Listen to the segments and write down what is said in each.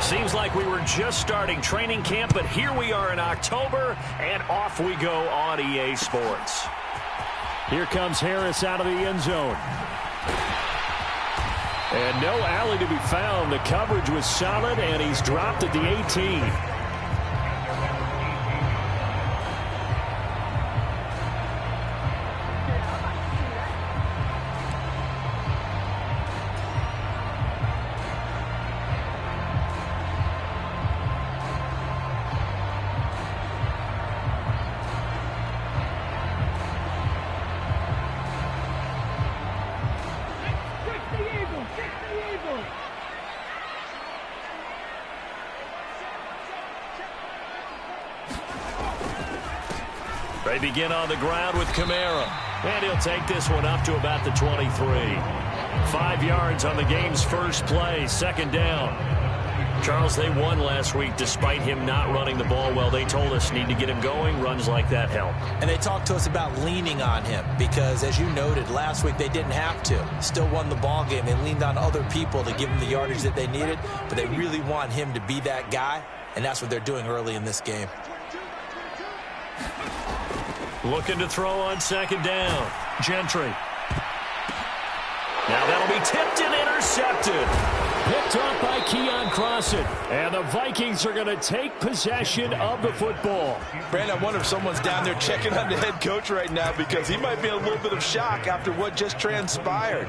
Seems like we were just starting training camp, but here we are in October, and off we go on EA Sports. Here comes Harris out of the end zone. And no alley to be found. The coverage was solid, and he's dropped at the 18. They begin on the ground with Kamara. And he'll take this one up to about the 23. 5 yards on the game's first play, second down. Charles, they won last week despite him not running the ball well. They told us need to get him going. Runs like that help. And they talked to us about leaning on him because, as you noted, last week they didn't have to. Still won the ball game. They leaned on other people to give them the yardage that they needed, but they really want him to be that guy, and that's what they're doing early in this game. Looking to throw on second down. Gentry. Now that'll be tipped and intercepted. Picked off by Keon Crossan. And the Vikings are going to take possession of the football. Brandon, I wonder if someone's down there checking on the head coach right now because he might be in a little bit of shock after what just transpired.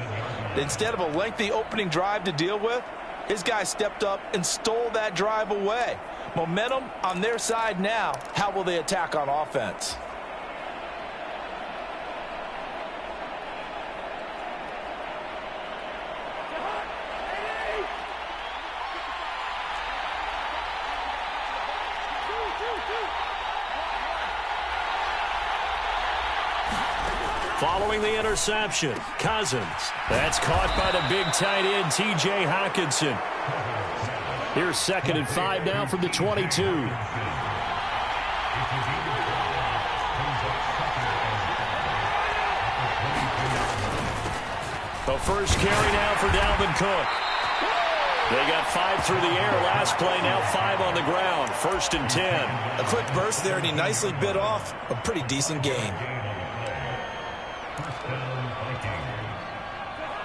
Instead of a lengthy opening drive to deal with, his guy stepped up and stole that drive away. Momentum on their side now. How will they attack on offense? Following the interception, Cousins. That's caught by the big tight end, T.J. Hockenson. Here's 2nd and 5 now from the 22. The first carry now for Dalvin Cook. They got 5 through the air last play, now 5 on the ground. 1st and 10. A quick burst there, and he nicely bit off a pretty decent gain.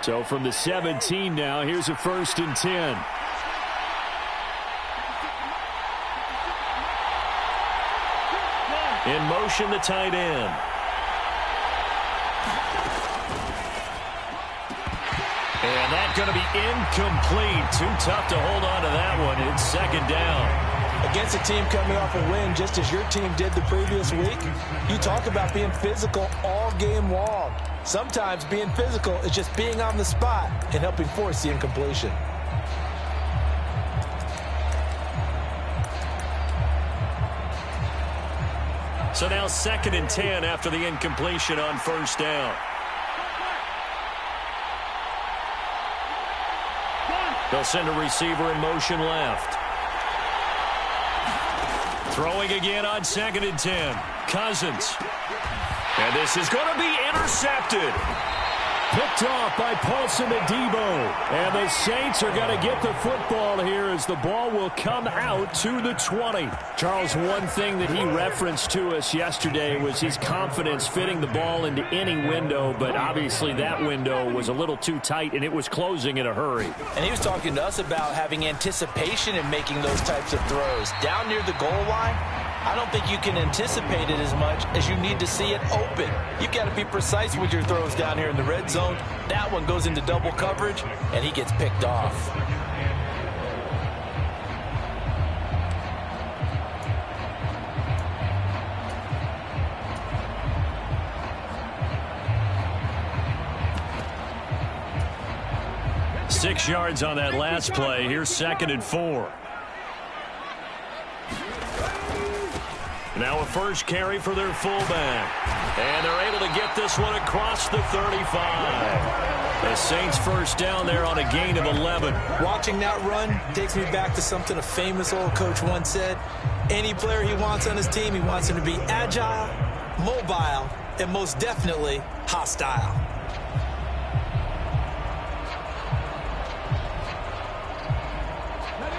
So from the 17 now, here's a 1st and 10. In motion, the tight end. And that's going to be incomplete. Too tough to hold on to that one. It's 2nd down. Against a team coming off a win, just as your team did the previous week, you talk about being physical all game long. Sometimes being physical is just being on the spot and helping force the incompletion. So now 2nd and 10 after the incompletion on 1st down. They'll send a receiver in motion left. Throwing again on 2nd and 10. Cousins. And this is going to be intercepted. Picked off by Paulson Adebo. And the Saints are going to get the football here as the ball will come out to the 20. Charles, one thing that he referenced to us yesterday was his confidence fitting the ball into any window, but obviously that window was a little too tight, and it was closing in a hurry. And he was talking to us about having anticipation in making those types of throws. Down near the goal line, I don't think you can anticipate it as much as you need to see it open. You've got to be precise with your throws down here in the red zone. That one goes into double coverage, and he gets picked off. Six yards on that last play. Here's 2nd and 4. Now a first carry for their fullback. And they're able to get this one across the 35. The Saints first down there on a gain of 11. Watching that run takes me back to something a famous old coach once said. Any player he wants on his team, he wants him to be agile, mobile, and most definitely hostile.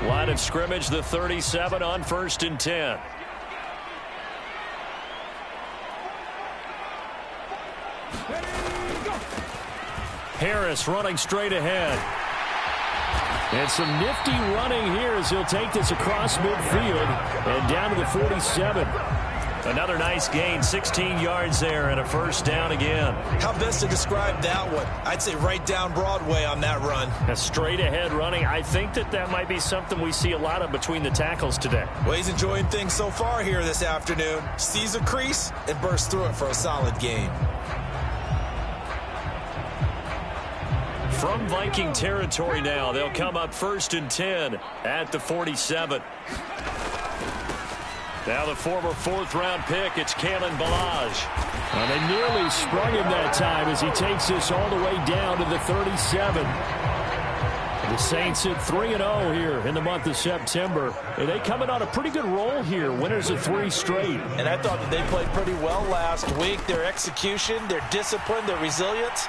Line of scrimmage, the 37 on 1st and 10. Harris running straight ahead. And some nifty running here as he'll take this across midfield and down to the 47. Another nice gain, 16 yards there and a first down again. How best to describe that one? I'd say right down Broadway on that run. A straight ahead running. I think that might be something we see a lot of between the tackles today. Well, he's enjoying things so far here this afternoon. Sees a crease and bursts through it for a solid gain. From Viking territory now, they'll come up 1st and 10 at the 47. Now the former 4th-round pick, it's Kalen Ballage. Well, they nearly sprung him that time as he takes this all the way down to the 37. The Saints at 3-0 here in the month of September. And they coming on a pretty good roll here. Winners of 3 straight. And I thought that they played pretty well last week. Their execution, their discipline, their resilience,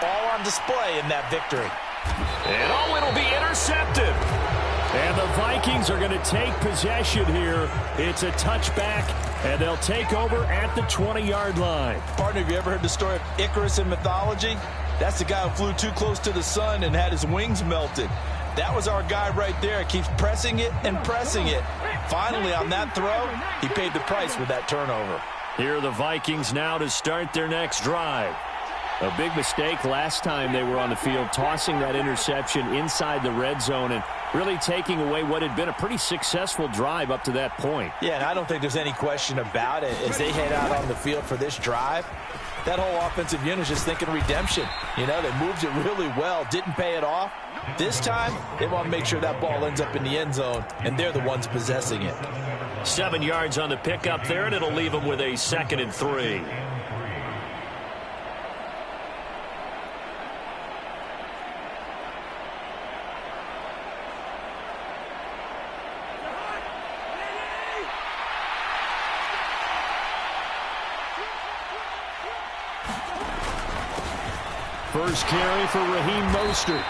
all on display in that victory. And it'll be intercepted. And the Vikings are going to take possession here. It's a touchback, and they'll take over at the 20-yard line. Partner, have you ever heard the story of Icarus in mythology? That's the guy who flew too close to the sun and had his wings melted. That was our guy right there. Keeps pressing it and pressing it. Finally, on that throw, he paid the price with that turnover. Here are the Vikings now to start their next drive. A big mistake last time they were on the field, tossing that interception inside the red zone and really taking away what had been a pretty successful drive up to that point. Yeah, and I don't think there's any question about it. As they head out on the field for this drive, that whole offensive unit is just thinking redemption. You know, they moved it really well, didn't pay it off. This time, they want to make sure that ball ends up in the end zone, and they're the ones possessing it. 7 yards on the pickup there, and it'll leave them with a 2nd and 3. First carry for Raheem Mostert.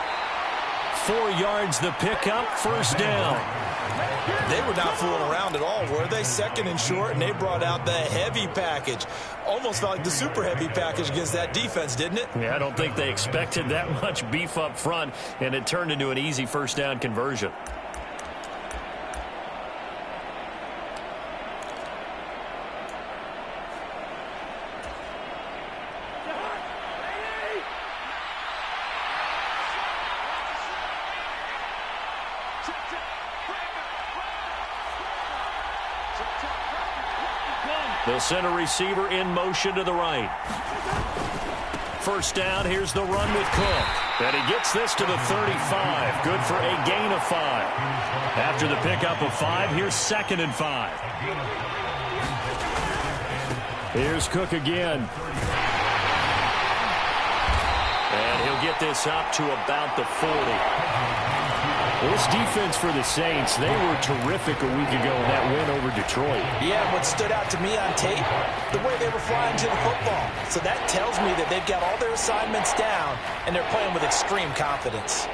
4 yards the pickup, first down. They were not fooling around at all, were they? 2nd and short, and they brought out the heavy package. Almost felt like the super heavy package against that defense, didn't it? Yeah, I don't think they expected that much beef up front, and it turned into an easy first down conversion. They'll send a receiver in motion to the right. First down, here's the run with Cook. And he gets this to the 35. Good for a gain of 5. After the pickup of 5, here's 2nd and 5. Here's Cook again. And he'll get this up to about the 40. This defense for the Saints, they were terrific a week ago in that win over Detroit. Yeah, what stood out to me on tape, the way they were flying to the football. So that tells me that they've got all their assignments down, and they're playing with extreme confidence.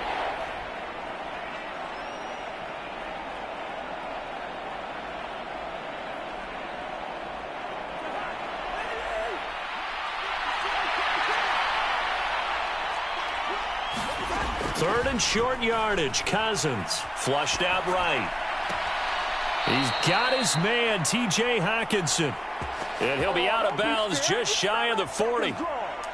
Third and short yardage. Cousins flushed out right. He's got his man, T.J. Hockenson. And he'll be out of bounds just shy of the 40.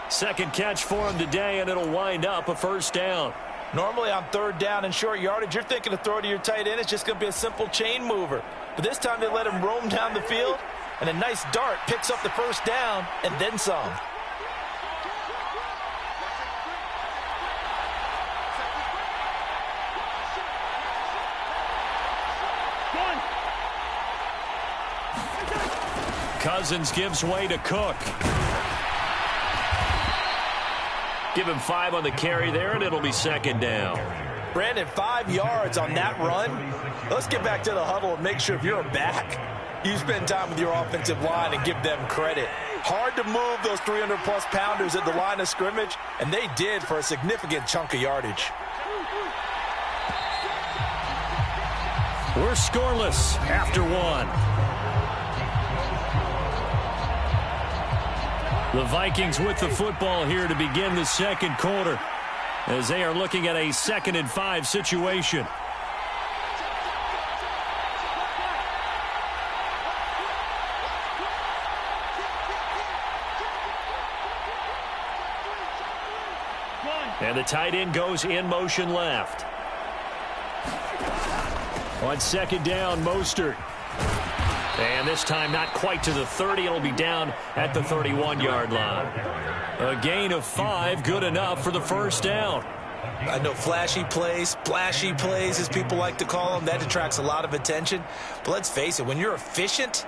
Second catch for him today, and it'll wind up a first down. Normally on 3rd down and short yardage, you're thinking to throw to your tight end. It's just going to be a simple chain mover. But this time they let him roam down the field, and a nice dart picks up the first down and then some. Cousins gives way to Cook. Give him 5 on the carry there, and it'll be 2nd down. Brandon, 5 yards on that run. Let's get back to the huddle and make sure if you're a back, you spend time with your offensive line and give them credit. Hard to move those 300-plus pounders at the line of scrimmage, and they did for a significant chunk of yardage. We're scoreless after one. The Vikings with the football here to begin the second quarter as they are looking at a 2nd and 5 situation. And the tight end goes in motion left. On 2nd down, Mostert. And this time not quite to the 30. It'll be down at the 31-yard line. A gain of 5, good enough for the first down. I know flashy plays, splashy plays, as people like to call them, that attracts a lot of attention. But let's face it, when you're efficient,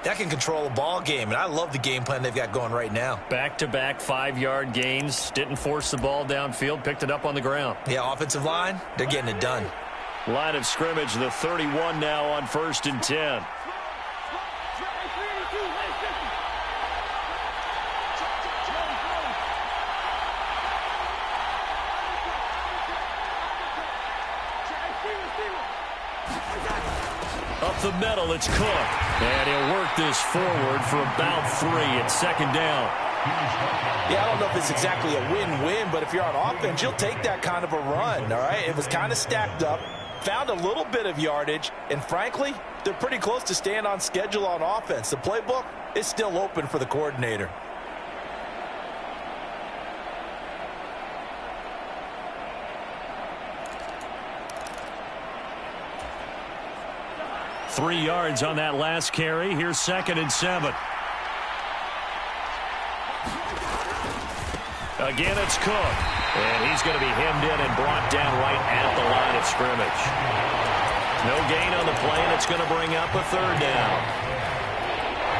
that can control a ball game. And I love the game plan they've got going right now. Back-to-back 5-yard gains. Didn't force the ball downfield. Picked it up on the ground. Yeah, offensive line, they're getting it done. Line of scrimmage, the 31 now on 1st and 10. Up the middle, it's Cook. And he'll work this forward for about 3 at 2nd down. Yeah, I don't know if it's exactly a win-win, but if you're on offense, you'll take that kind of a run, all right? It was kind of stacked up, found a little bit of yardage, and frankly, they're pretty close to staying on schedule on offense. The playbook is still open for the coordinator. Three yards on that last carry. Here's 2nd and 7. Again, it's Cook. And he's going to be hemmed in and brought down right at the line of scrimmage. No gain on the play, and it's going to bring up a 3rd down.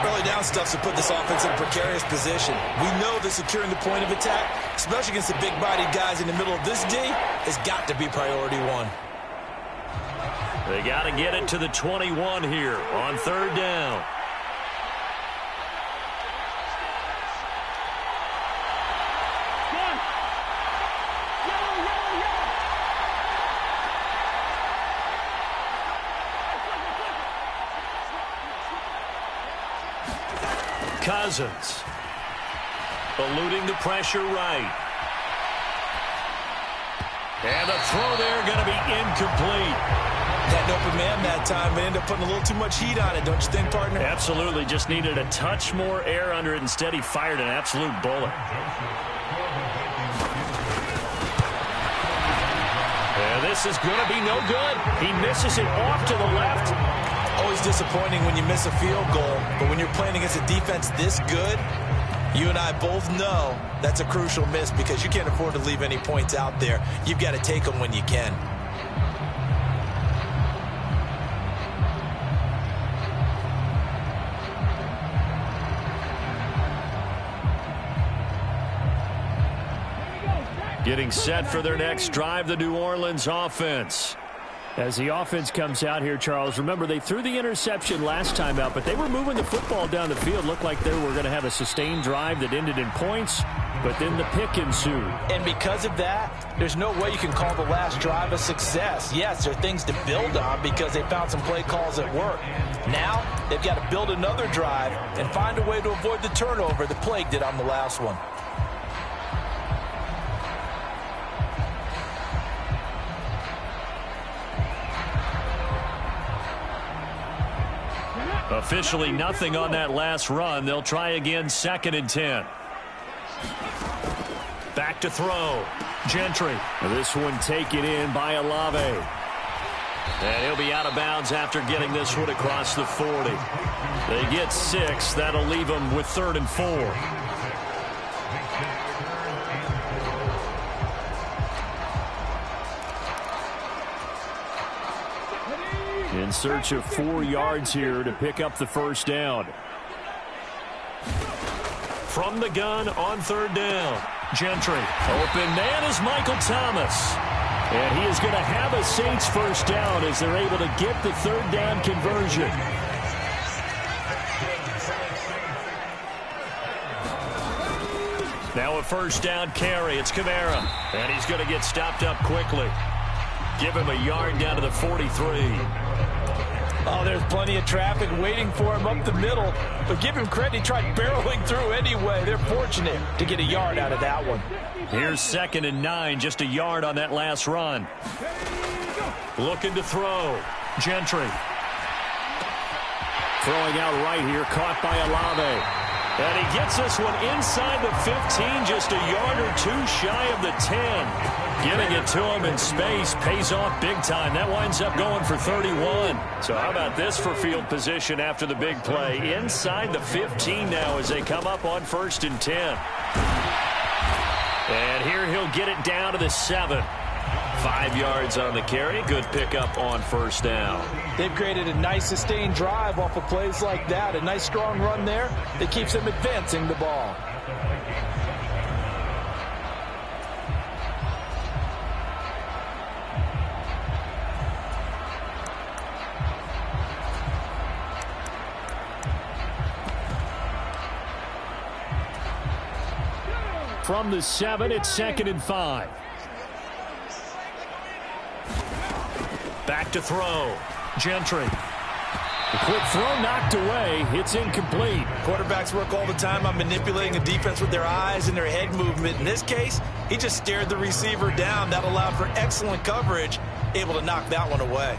Early down stuff to put this offense in a precarious position. We know that securing the point of attack, especially against the big-bodied guys in the middle of this D, has got to be priority one. They got to get it to the 21 here on 3rd down. Cousins eluding the pressure right. And the throw there going to be incomplete. Had an open man that time, but ended up putting a little too much heat on it, don't you think, partner? Absolutely. Just needed a touch more air under it. Instead, he fired an absolute bullet. And this is going to be no good. He misses it off to the left. Always disappointing when you miss a field goal, but when you're playing against a defense this good, you and I both know that's a crucial miss because you can't afford to leave any points out there. You've got to take them when you can. Getting set for their next drive, the New Orleans offense. As the offense comes out here, Charles, remember they threw the interception last time out, but they were moving the football down the field. Looked like they were going to have a sustained drive that ended in points, but then the pick ensued. And because of that, there's no way you can call the last drive a success. Yes, there are things to build on because they found some play calls at work. Now, they've got to build another drive and find a way to avoid the turnover that plagued it on the last one. Officially nothing on that last run. They'll try again, 2nd and 10. Back to throw. Gentry. This one taken in by Olave. And he'll be out of bounds after getting this one across the 40. They get 6. That'll leave them with 3rd and 4. In search of 4 yards here to pick up the first down. From the gun on 3rd down. Gentry. Open man is Michael Thomas. And he is going to have a Saints first down as they're able to get the 3rd down conversion. Now a first down carry. It's Kamara. And he's going to get stopped up quickly. Give him a yard down to the 43. there's plenty of traffic waiting for him up the middle. But give him credit, he tried barreling through anyway. They're fortunate to get a yard out of that one. Here's 2nd and 9, just a yard on that last run. Looking to throw. Gentry. Throwing out right here, caught by Olave. And he gets this one inside the 15, just a yard or two shy of the 10. Getting it to him in space pays off big time. That winds up going for 31. So how about this for field position after the big play? Inside the 15 now as they come up on 1st and 10. And here he'll get it down to the 7. 5 yards on the carry. Good pickup on 1st down. They've created a nice sustained drive off of plays like that. A nice strong run there that keeps them advancing the ball. From the 7, it's 2nd and 5. Back to throw. Gentry. The quick throw knocked away. It's incomplete. Quarterbacks work all the time on manipulating a defense with their eyes and their head movement. In this case, he just stared the receiver down. That allowed for excellent coverage, able to knock that one away.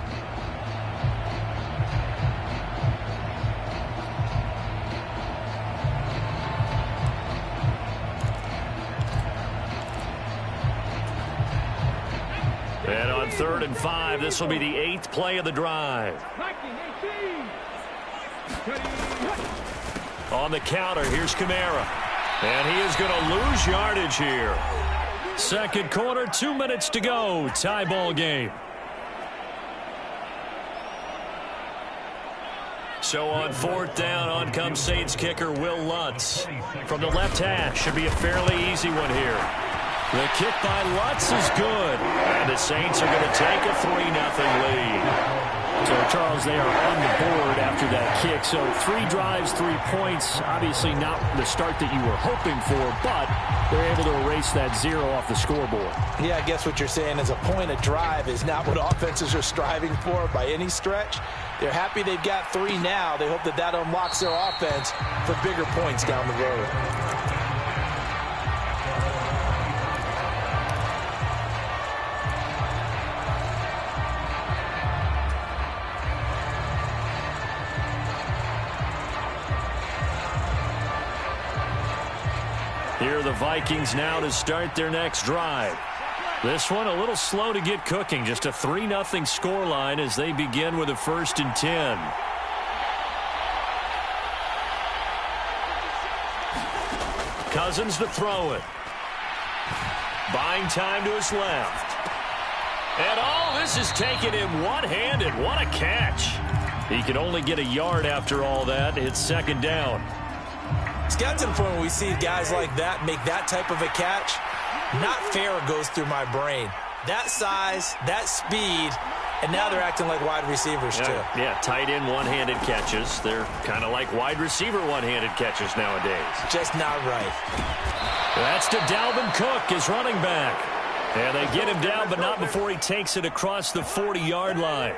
And on 3rd and 5, this will be the 8th play of the drive. On the counter, here's Kamara. And he is going to lose yardage here. 2nd quarter, 2 minutes to go. Tie ball game. So on 4th down, on comes Saints kicker Will Lutz. From the left hash, should be a fairly easy one here. The kick by Lutz is good. And the Saints are going to take a 3-0 lead. So, Charles, they are on the board after that kick. So 3 drives, 3 points. Obviously not the start that you were hoping for, but they're able to erase that 0 off the scoreboard. Yeah, I guess what you're saying is a point a drive is not what offenses are striving for by any stretch. They're happy they've got 3 now. They hope that that unlocks their offense for bigger points down the road. Here are the Vikings now to start their next drive. This one a little slow to get cooking. Just a 3-0 scoreline as they begin with a 1st and 10. Cousins to throw it. Buying time to his left. And all this is taken in one-handed. What a catch. He can only get a yard after all that. It's 2nd down. It's got to the point where we see guys like that make that type of a catch. Not fair goes through my brain. That size, that speed, and now they're acting like wide receivers too. Yeah, tight end one-handed catches. They're kind of like wide receiver one-handed catches nowadays. Just not right. That's to Dalvin Cook, his running back. And they get him down, but not before he takes it across the 40-yard line.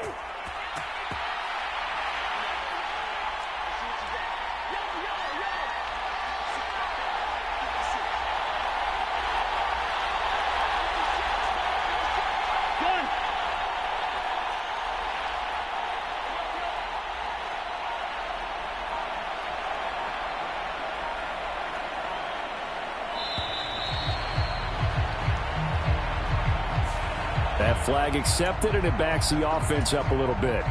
That flag accepted, and it backs the offense up a little bit.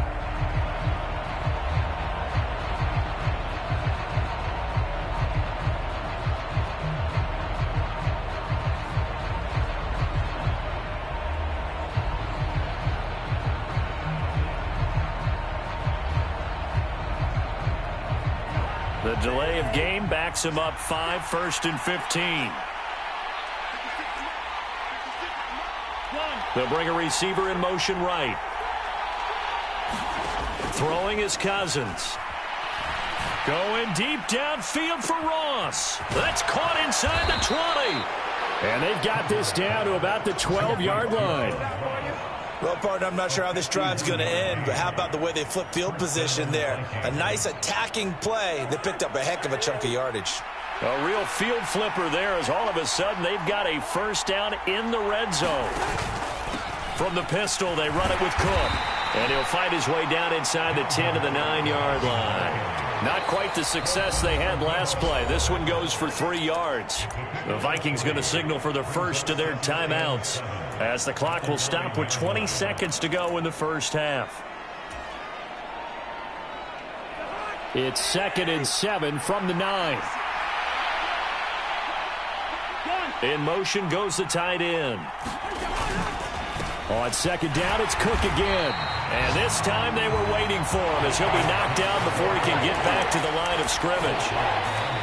The delay of game backs him up 5, 1st and 15. They'll bring a receiver in motion right. Throwing is Cousins. Going deep downfield for Ross. That's caught inside the 20. And they've got this down to about the 12-yard line. Well, partner, I'm not sure how this drive's going to end, but how about the way they flip field position there? A nice attacking play. They picked up a heck of a chunk of yardage. A real field flipper there as all of a sudden they've got a first down in the red zone. From the pistol, they run it with Cook. And he'll fight his way down inside the 10 to the 9-yard line. Not quite the success they had last play. This one goes for 3 yards. The Vikings going to signal for the first of their timeouts, as the clock will stop with 20 seconds to go in the first half. It's 2nd and 7 from the 9. In motion goes the tight end. On 2nd down, it's Cook again. And this time they were waiting for him, as he'll be knocked down before he can get back to the line of scrimmage.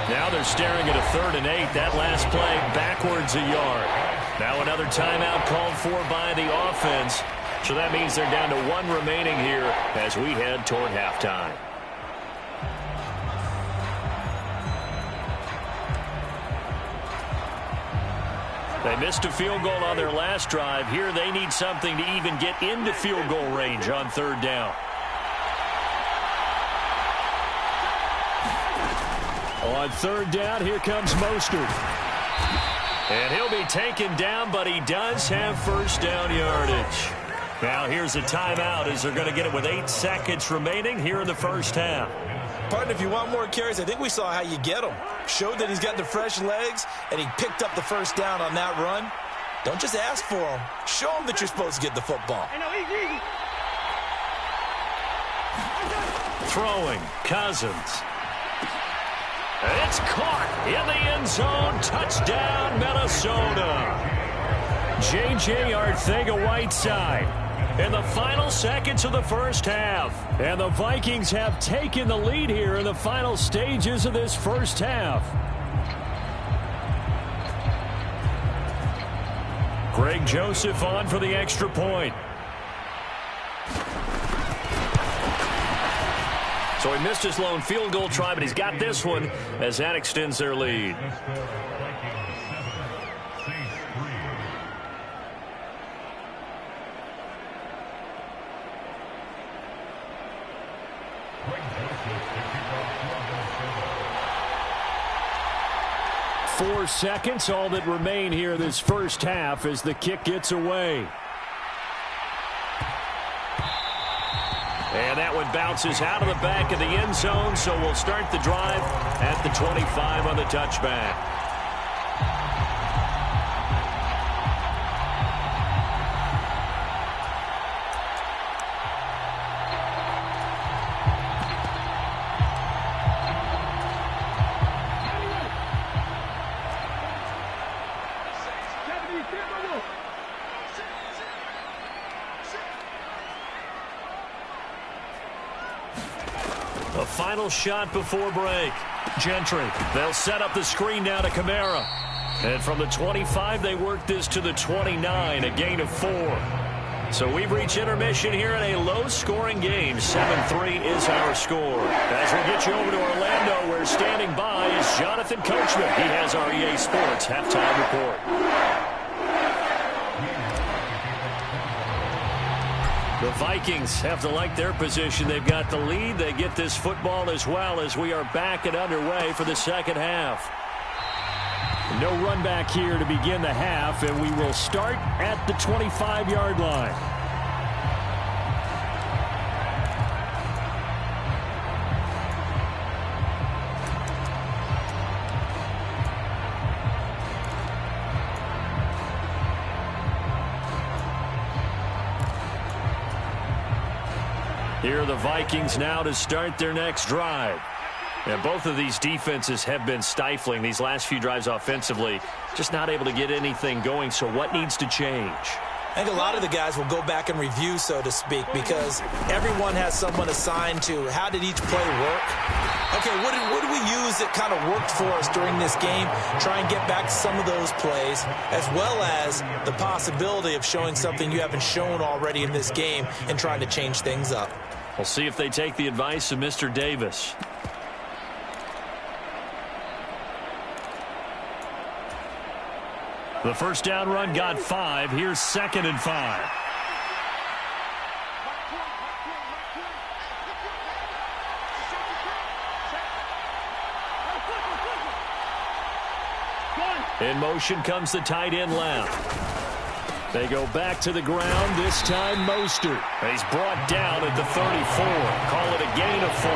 Now they're staring at a 3rd and 8. That last play backwards a yard. Now another timeout called for by the offense. So that means they're down to 1 remaining here as we head toward halftime. They missed a field goal on their last drive. Here they need something to even get into field goal range on 3rd down. On 3rd down, here comes Mostert. And he'll be taken down, but he does have first down yardage. Now here's a timeout as they're going to get it with 8 seconds remaining here in the first half. Partner, if you want more carries, I think we saw how you get them. Showed that he's got the fresh legs, and he picked up the first down on that run. Don't just ask for him. Show him that you're supposed to get the football. Throwing, Cousins. It's caught in the end zone. Touchdown, Minnesota. J.J. Arcega-Whiteside in the final seconds of the first half. And the Vikings have taken the lead here in the final stages of this first half. Greg Joseph on for the extra point. So he missed his lone field goal try, but he's got this one as that extends their lead. Four seconds, all that remain here this first half as the kick gets away. And that one bounces out of the back of the end zone, so we'll start the drive at the 25 on the touchback. A final shot before break. Gentry, they'll set up the screen now to Kamara. And from the 25, they work this to the 29, a gain of 4. So we've reached intermission here in a low-scoring game. 7-3 is our score. As we get you over to Orlando, where standing by is Jonathan Coachman. He has our EA Sports halftime report. The Vikings have to like their position. They've got the lead. They get this football as well as we are back and underway for the second half. No run back here to begin the half, and we will start at the 25-yard line. Here are the Vikings now to start their next drive. And both of these defenses have been stifling these last few drives offensively. Just not able to get anything going, so what needs to change? I think a lot of the guys will go back and review, so to speak, because everyone has someone assigned to how did each play work. Okay, what did we use that kind of worked for us during this game? Try and get back to some of those plays, as well as the possibility of showing something you haven't shown already in this game and trying to change things up. We'll see if they take the advice of Mr. Davis. The first down run got 5. Here's 2nd and 5. In motion comes the tight end left. They go back to the ground, this time Mostert. He's brought down at the 34. Call it a gain of 4.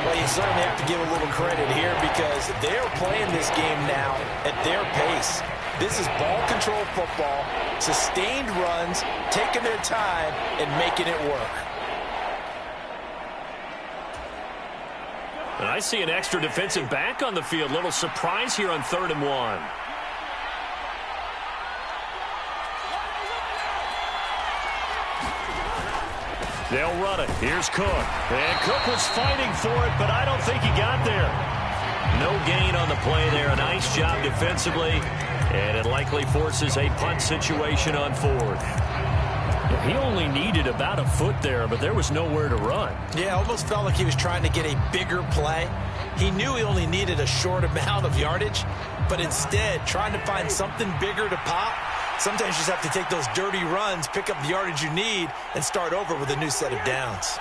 Well, you certainly have to give a little credit here because they're playing this game now at their pace. This is ball control football, sustained runs, taking their time, and making it work. And I see an extra defensive back on the field. Little surprise here on 3rd and 1. They'll run it. Here's Cook. And Cook was fighting for it, but I don't think he got there. No gain on the play there. A nice job defensively. And it likely forces a punt situation on 4th. He only needed about a foot there, but there was nowhere to run. Yeah, almost felt like he was trying to get a bigger play. He knew he only needed a short amount of yardage, but instead trying to find something bigger to pop. Sometimes you just have to take those dirty runs, pick up the yardage you need, and start over with a new set of downs.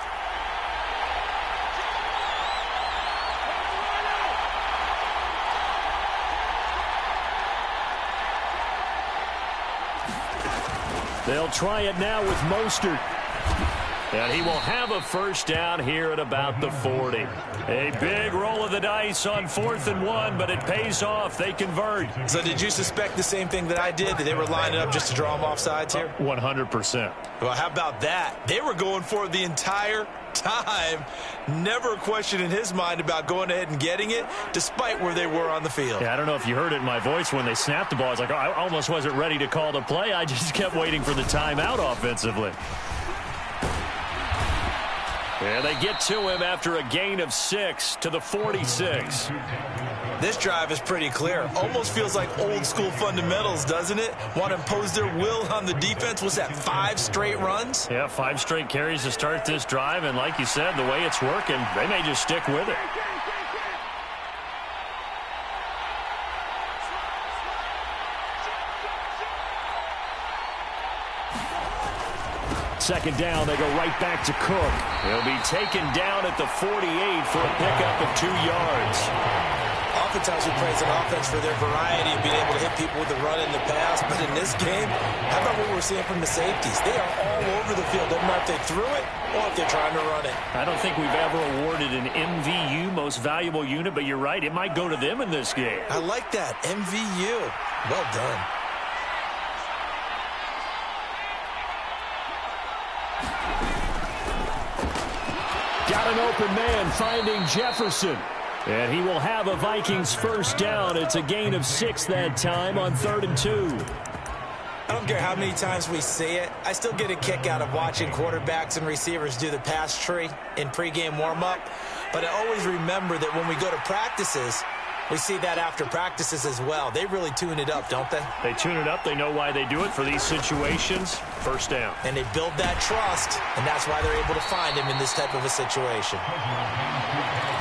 They'll try it now with Mostert. And he will have a first down here at about the 40. A big roll of the dice on 4th and 1, but it pays off. They convert. So did you suspect the same thing that I did, that they were lining up just to draw them off sides here? 100%. Well, how about that? They were going for it the entire time. Never a question in his mind about going ahead and getting it, despite where they were on the field. Yeah, I don't know if you heard it in my voice when they snapped the ball. I was like, oh, I almost wasn't ready to call the play. I just kept waiting for the timeout offensively. And they get to him after a gain of 6 to the 46. This drive is pretty clear. Almost feels like old school fundamentals, doesn't it? Want to impose their will on the defense. Was that 5 straight runs? Yeah, 5 straight carries to start this drive. And like you said, the way it's working, they may just stick with it. Second down, they go right back to Cook. He'll be taken down at the 48 for a pickup of 2 yards. Oftentimes we praise an offense for their variety of being able to hit people with the run and the pass. But in this game, how about what we're seeing from the safeties? They are all over the field. Doesn't matter if they threw it or if they're trying to run it. I don't think we've ever awarded an MVU, most valuable unit, but you're right, it might go to them in this game. I like that, MVU. Well done. Got an open man finding Jefferson. And he will have a Vikings first down. It's a gain of 6 that time on 3rd and 2. I don't care how many times we see it. I still get a kick out of watching quarterbacks and receivers do the pass tree in pregame warm-up. But I always remember that when we go to practices, we see that after practices as well. They really tune it up, don't they? They tune it up. They know why they do it for these situations. First down. And they build that trust, and that's why they're able to find him in this type of a situation.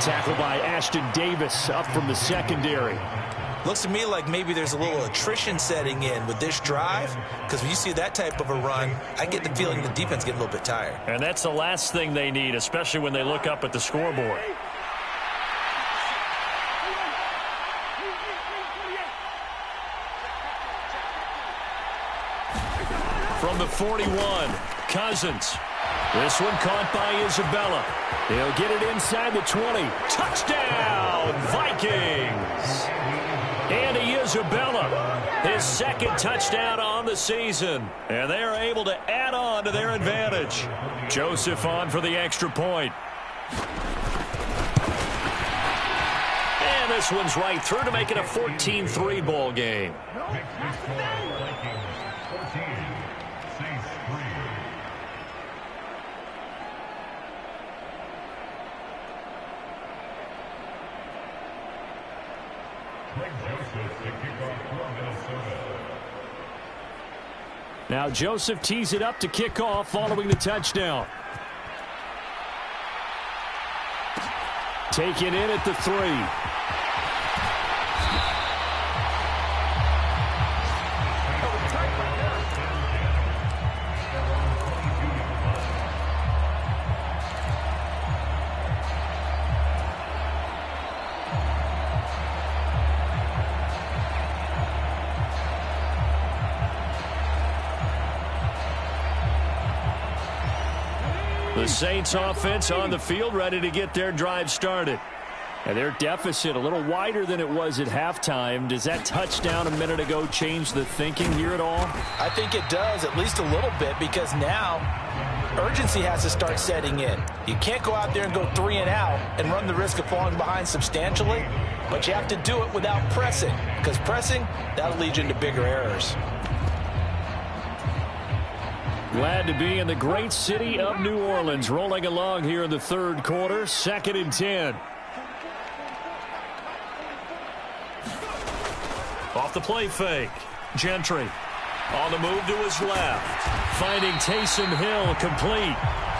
Tackled by Ashton Davis up from the secondary. Looks to me like maybe there's a little attrition setting in with this drive, because when you see that type of a run, I get the feeling the defense getting a little bit tired. And that's the last thing they need, especially when they look up at the scoreboard. From the 41, Cousins. This one caught by Isabella. He'll get it inside the 20. Touchdown, Vikings! Andy Isabella, his second touchdown on the season. And they are able to add on to their advantage. Joseph on for the extra point. And this one's right through to make it a 14-3 ball game. Now Joseph tees it up to kick off following the touchdown. Taken in at the 3. The Saints offense on the field, ready to get their drive started. And their deficit a little wider than it was at halftime. Does that touchdown a minute ago change the thinking here at all? I think it does, at least a little bit, because now urgency has to start setting in. You can't go out there and go 3 and out and run the risk of falling behind substantially, but you have to do it without pressing, because pressing, that'll lead you into bigger errors. Glad to be in the great city of New Orleans, rolling along here in the third quarter, 2nd and 10. Off the play fake. Gentry on the move to his left. Finding Taysom Hill complete.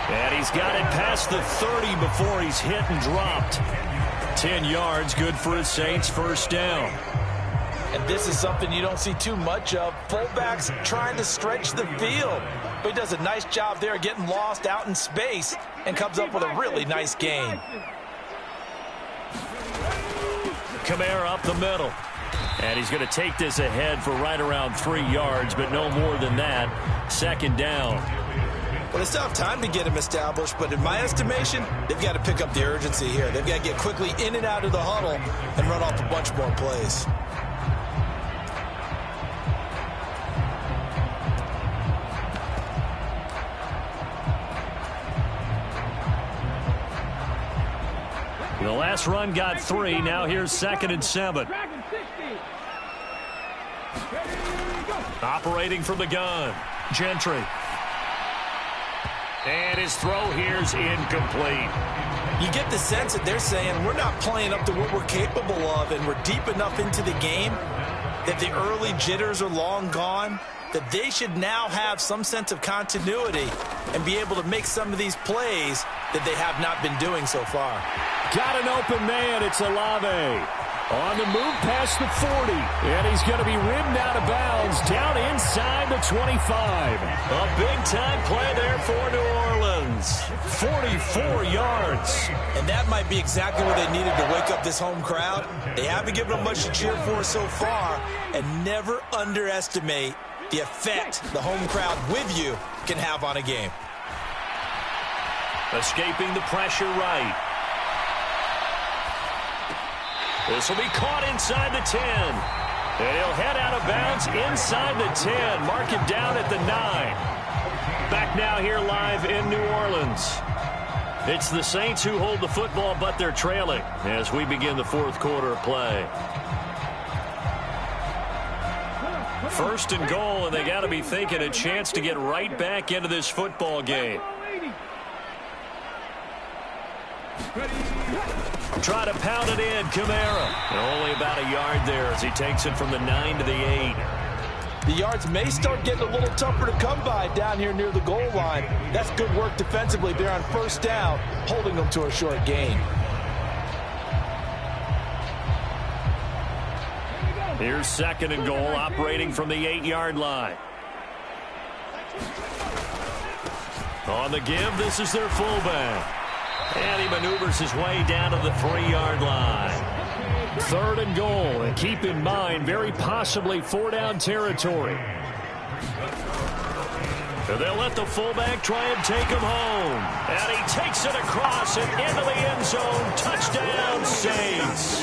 And he's got it past the 30 before he's hit and dropped. 10 yards, good for his Saints, first down. And this is something you don't see too much of. Fullbacks trying to stretch the field. But he does a nice job there getting lost out in space and comes up with a really nice gain. Kamara up the middle. And he's going to take this ahead for right around 3 yards, but no more than that. 2nd down. Well, they still have time to get him established, but in my estimation, they've got to pick up the urgency here. They've got to get quickly in and out of the huddle and run off a bunch more plays. The last run got 3. Now here's 2nd and 7. Operating from the gun. Gentry. And his throw here's incomplete. You get the sense that they're saying we're not playing up to what we're capable of, and we're deep enough into the game that the early jitters are long gone, that they should now have some sense of continuity and be able to make some of these plays that they have not been doing so far. Got an open man. It's Olave. On the move past the 40. And he's going to be ridden out of bounds down inside the 25. A big-time play there for New Orleans. 44 yards. And that might be exactly what they needed to wake up this home crowd. They haven't given them much to cheer for so far. And never underestimate the effect the home crowd with you can have on a game. Escaping the pressure right. This will be caught inside the 10. And he'll head out of bounds inside the 10. Mark him down at the 9. Back now here live in New Orleans. It's the Saints who hold the football, but they're trailing as we begin the fourth quarter of play. 1st and goal, and they got to be thinking a chance to get right back into this football game. Try to pound it in, Kamara. And only about a yard there as he takes it from the 9 to the 8. The yards may start getting a little tougher to come by down here near the goal line. That's good work defensively there on 1st down, holding them to a short gain. Here's 2nd and goal, operating from the 8-yard line. On the give, this is their fullback. And he maneuvers his way down to the 3-yard line. 3rd and goal, and keep in mind, very possibly 4-down territory. And they'll let the fullback try and take him home. And he takes it across and into the end zone. Touchdown, Saints.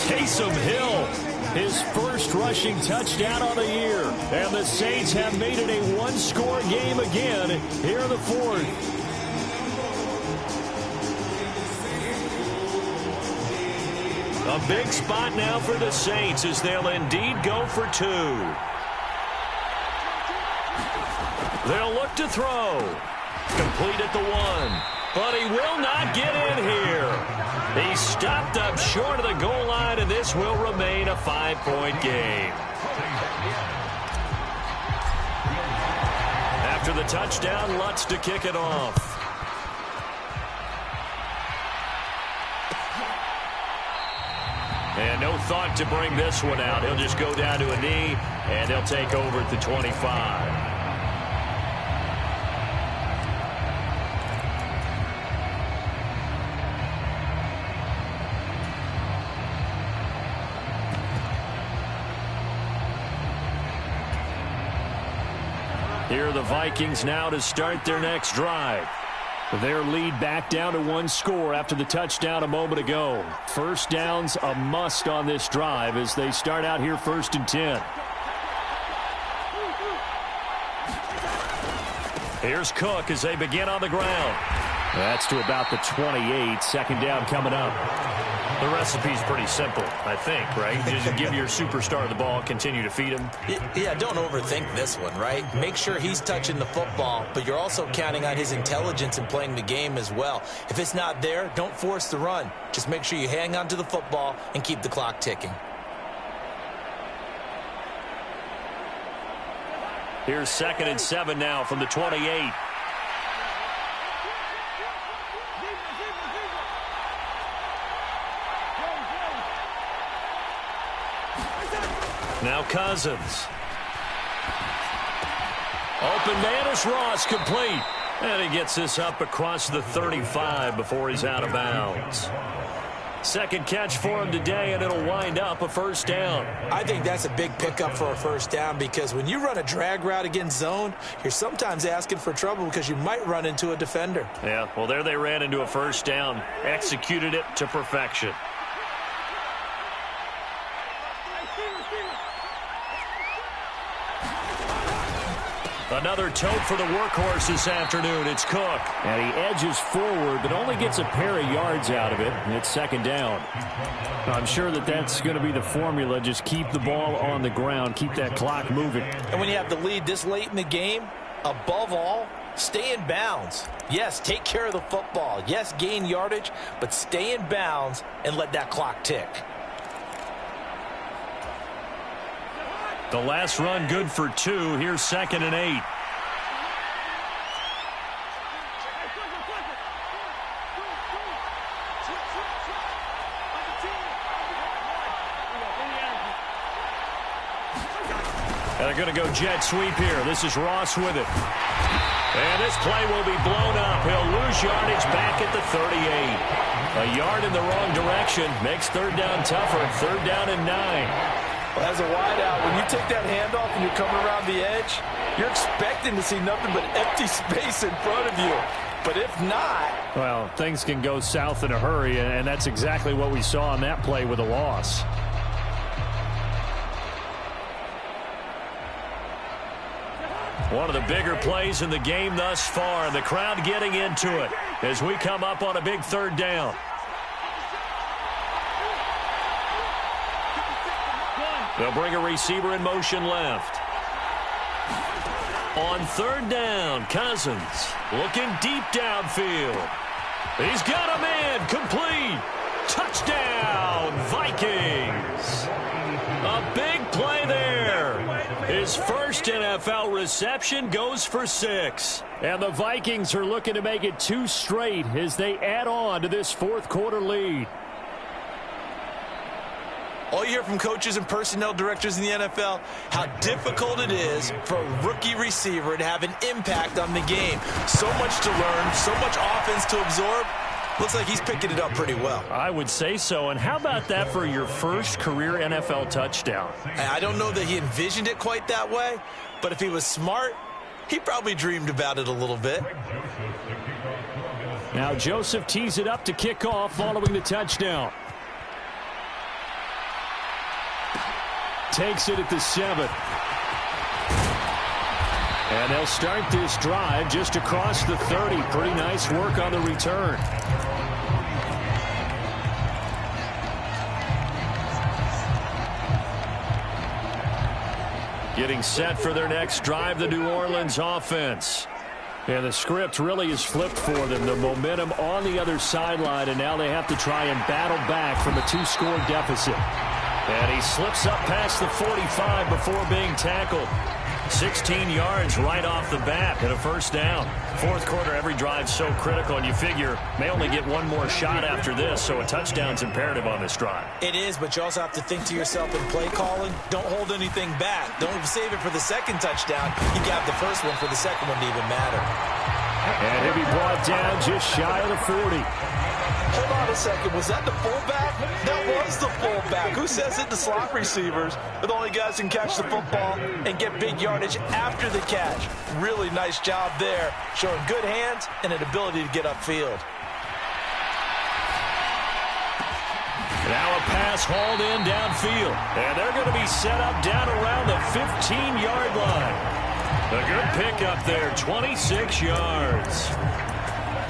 Taysom Hill, his first rushing touchdown on the year. And the Saints have made it a one-score game again here in the fourth. A big spot now for the Saints as they'll indeed go for 2. They'll look to throw. Complete at the 1. But he will not get in here. He's stopped up short of the goal line, and this will remain a 5-point game. After the touchdown, Lutz to kick it off. And no thought to bring this one out. He'll just go down to a knee, and they'll take over at the 25. Here are the Vikings now to start their next drive. Their lead back down to one score after the touchdown a moment ago. First down's a must on this drive as they start out here 1st and 10. Here's Cook as they begin on the ground. That's to about the 28. 2nd down coming up. The recipe's pretty simple, I think, right? Just give your superstar the ball, continue to feed him. Yeah, don't overthink this one, right? Make sure he's touching the football, but you're also counting on his intelligence in playing the game as well. If it's not there, don't force the run. Just make sure you hang on to the football and keep the clock ticking. Here's 2nd and 7 now from the 28. Now Cousins. Open man is Ross, complete. And he gets this up across the 35 before he's out of bounds. 2nd catch for him today, and it'll wind up a 1st down. I think that's a big pickup for a 1st down because when you run a drag route against zone, you're sometimes asking for trouble because you might run into a defender. Yeah, well, there they ran into a 1st down. Executed it to perfection. Another tote for the workhorse this afternoon. It's Cook. And he edges forward, but only gets a pair of yards out of it. And it's 2nd down. I'm sure that's going to be the formula. Just keep the ball on the ground. Keep that clock moving. And when you have the lead this late in the game, above all, stay in bounds. Yes, take care of the football. Yes, gain yardage, but stay in bounds and let that clock tick. The last run good for 2. Here's 2nd and 8. And they're going to go jet sweep here. This is Ross with it. And this play will be blown up. He'll lose yardage back at the 38. A yard in the wrong direction makes 3rd down tougher. 3rd down and 9. Well, as a wideout, when you take that handoff and you're coming around the edge, you're expecting to see nothing but empty space in front of you. But if not... Well, things can go south in a hurry, and that's exactly what we saw on that play with a loss. One of the bigger plays in the game thus far, and the crowd getting into it as we come up on a big 3rd down. They'll bring a receiver in motion left. On 3rd down, Cousins looking deep downfield. He's got a man, complete. Touchdown, Vikings. A big play there. His first NFL reception goes for 6. And the Vikings are looking to make it 2 straight as they add on to this 4th quarter lead. All you hear from coaches and personnel directors in the NFL, how difficult it is for a rookie receiver to have an impact on the game. So much to learn, so much offense to absorb. Looks like he's picking it up pretty well. I would say so. And how about that for your first career NFL touchdown? I don't know that he envisioned it quite that way, but if he was smart, he probably dreamed about it a little bit. Now Joseph tees it up to kick off following the touchdown. Takes it at the 7. And they'll start this drive just across the 30. Pretty nice work on the return. Getting set for their next drive, the New Orleans offense. And the script really is flipped for them. The momentum on the other sideline, and now they have to try and battle back from a 2-score deficit. And he slips up past the 45 before being tackled. 16 yards right off the bat and a 1st down. 4th quarter, every drive so critical, and you figure may only get one more shot after this, so a touchdown's imperative on this drive. It is, but you also have to think to yourself in play calling, don't hold anything back. Don't save it for the 2nd touchdown. You got the first one for the 2nd one to even matter. And he'll be brought down just shy of the 40. Hold on a second. Was that the fullback? That was the fullback. Who says it to slot receivers? They're the only guys who can catch the football and get big yardage after the catch. Really nice job there, showing good hands and an ability to get upfield. Now a pass hauled in downfield. And they're going to be set up down around the 15-yard line. A good pickup there, 26 yards.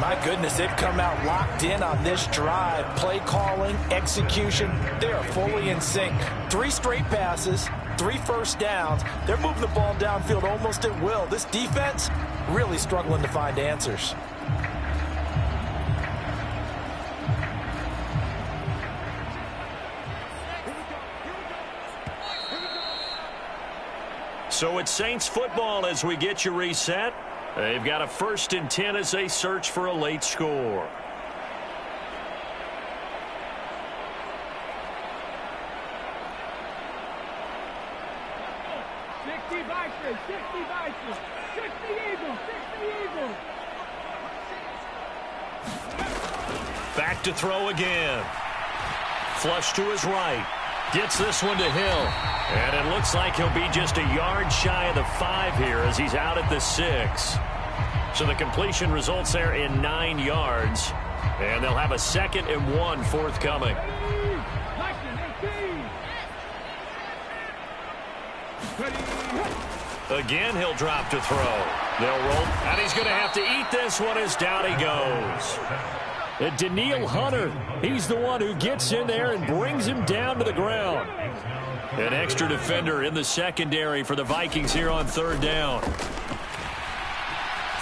My goodness, they've come out locked in on this drive. Play calling, execution, they are fully in sync. 3 straight passes, 3 first downs. They're moving the ball downfield almost at will. This defense really struggling to find answers. So it's Saints football as we get you reset. They've got a 1st and 10 as they search for a late score. Back to throw again. Flush to his right. Gets this one to Hill. And it looks like he'll be just a yard shy of the 5 here as he's out at the 6. So the completion results there in 9 yards. And they'll have a 2nd and 1 forthcoming. Again, he'll drop to throw. They'll roll. And he's going to have to eat this one as down he goes. And Daniil Hunter, he's the one who gets in there and brings him down to the ground. An extra defender in the secondary for the Vikings here on 3rd down.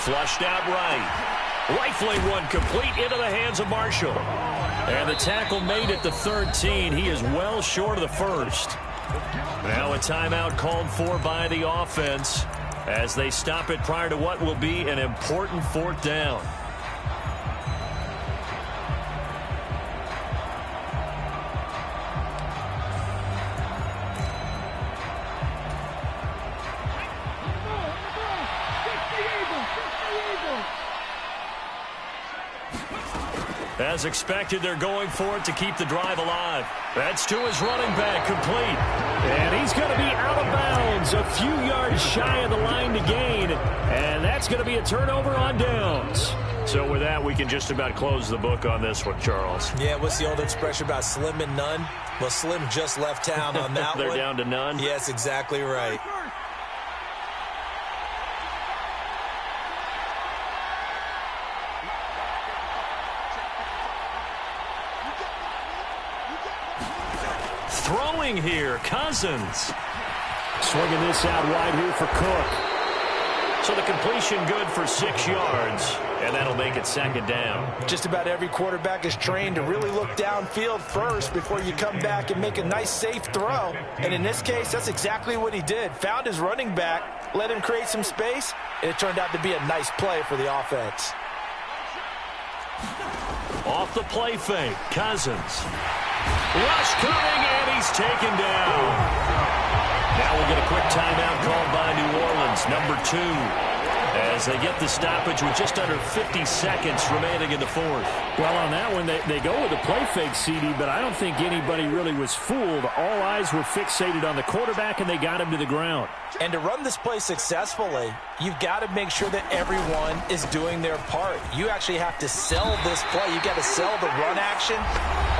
Flushed out right. Rifling one complete into the hands of Marshall. And the tackle made at the 13. He is well short of the 1st. Now a timeout called for by the offense as they stop it prior to what will be an important 4th down. As expected, they're going for it to keep the drive alive. That's to his running back, complete. And he's going to be out of bounds, a few yards shy of the line to gain. And that's going to be a turnover on downs. So with that, we can just about close the book on this one, Charles. Yeah, what's the old expression about slim and none? Well, Slim just left town on that They're one. down to none? Yes, exactly right. Throwing here, Cousins. Swinging this out wide here for Cook. So the completion good for 6 yards, and that'll make it 2nd down. Just about every quarterback is trained to really look downfield first before you come back and make a nice, safe throw. And in this case, that's exactly what he did. Found his running back, let him create some space, and it turned out to be a nice play for the offense. Off the play fake, Cousins. Rush coming, and he's taken down. Now we'll get a quick timeout called by New Orleans, number 2, as they get the stoppage with just under 50 seconds remaining in the 4th. Well, on that one, they go with a play fake, CD, but I don't think anybody really was fooled. All eyes were fixated on the quarterback, and they got him to the ground. And to run this play successfully, you've got to make sure that everyone is doing their part. You actually have to sell this play. You've got to sell the run action.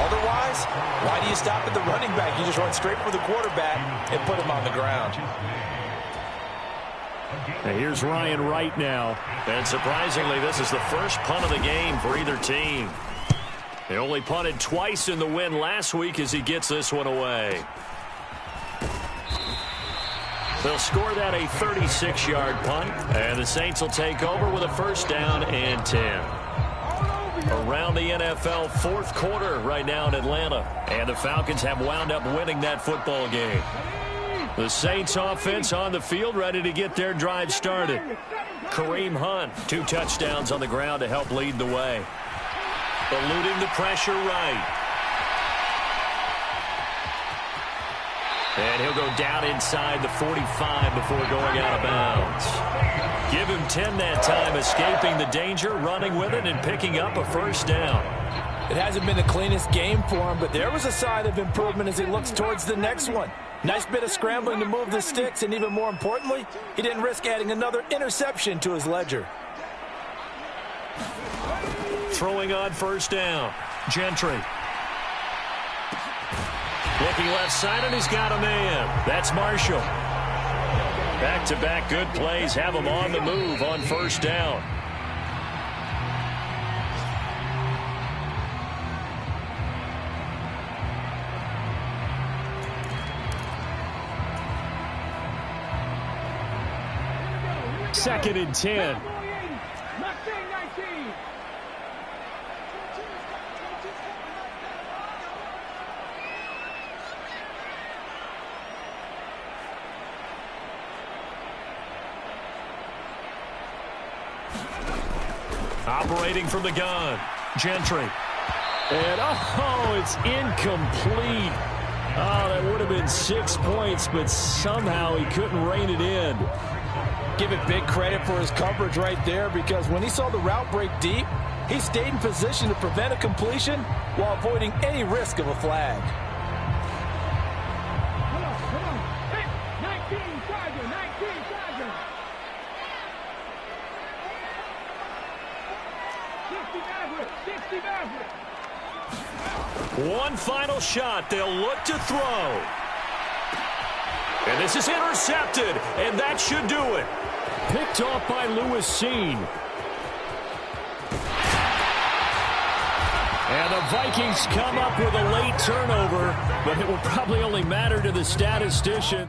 Otherwise, why do you stop at the running back? You just run straight for the quarterback and put him on the ground. Now here's Ryan Wright now. And surprisingly, this is the first punt of the game for either team. They only punted twice in the win last week as he gets this one away. They'll score that a 36-yard punt, and the Saints will take over with a 1st down and 10. Around the NFL 4th quarter right now in Atlanta, and the Falcons have wound up winning that football game. The Saints offense on the field ready to get their drive started. Kareem Hunt, 2 touchdowns on the ground to help lead the way. Eluding the pressure right. And he'll go down inside the 45 before going out of bounds. Give him 10 that time, escaping the danger, running with it, and picking up a 1st down. It hasn't been the cleanest game for him, but there was a sign of improvement as he looks towards the next one. Nice bit of scrambling to move the sticks, and even more importantly, he didn't risk adding another interception to his ledger. Throwing on first down. Gentry. Looking left side, and he's got a man. That's Marshall. Back-to-back good plays have him on the move on first down. Second and 10. Operating from the gun. Gentry. And, it's incomplete. Oh, that would have been 6 points, but somehow he couldn't rein it in. Give it big credit for his coverage right there, because when he saw the route break deep, he stayed in position to prevent a completion while avoiding any risk of a flag. One final shot. They'll look to throw. And this is intercepted, and that should do it. Picked off by Lewis Seen. And the Vikings come up with a late turnover, but it will probably only matter to the statistician.